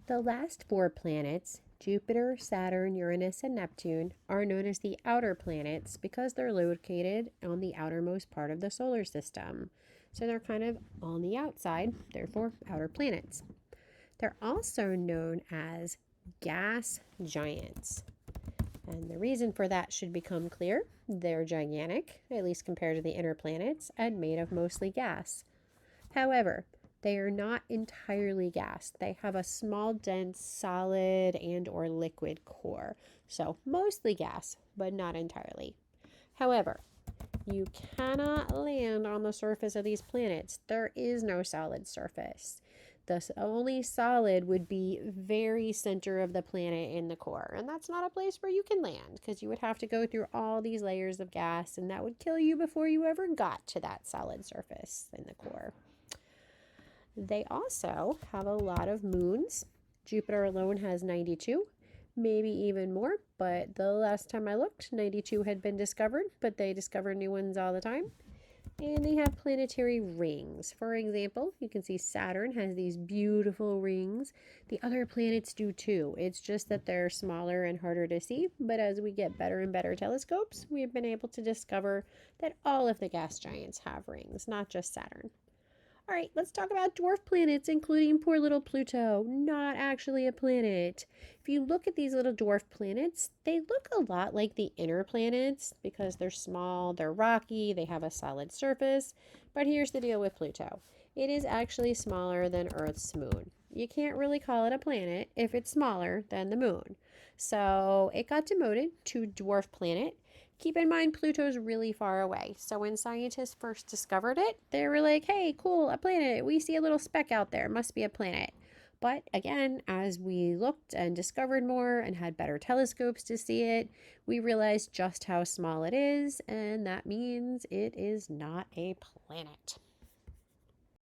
The last four planets, Jupiter, Saturn, Uranus, and Neptune, are known as the outer planets because they're located on the outermost part of the solar system. So they're kind of on the outside, therefore, outer planets. They're also known as gas giants. And the reason for that should become clear. They're gigantic, at least compared to the inner planets, and made of mostly gas. However, they are not entirely gas. They have a small, dense, solid and or liquid core. So mostly gas, but not entirely. However, you cannot land on the surface of these planets. There is no solid surface. The only solid would be very center of the planet in the core, and that's not a place where you can land because you would have to go through all these layers of gas, and that would kill you before you ever got to that solid surface in the core. They also have a lot of moons. Jupiter alone has 92, maybe even more, but the last time I looked, 92 had been discovered, but they discover new ones all the time. And they have planetary rings. For example, you can see Saturn has these beautiful rings. The other planets do too. It's just that they're smaller and harder to see. But as we get better and better telescopes, we've been able to discover that all of the gas giants have rings, not just Saturn. All right, let's talk about dwarf planets, including poor little Pluto. Not actually a planet. If you look at these little dwarf planets, they look a lot like the inner planets because they're small, they're rocky, they have a solid surface. But here's the deal with Pluto, it is actually smaller than Earth's moon. You can't really call it a planet if it's smaller than the moon. So it got demoted to dwarf planet. Keep in mind, Pluto's really far away. So when scientists first discovered it, they were like, hey, cool, a planet. We see a little speck out there. Must be a planet. But again, as we looked and discovered more and had better telescopes to see it, we realized just how small it is, and that means it is not a planet.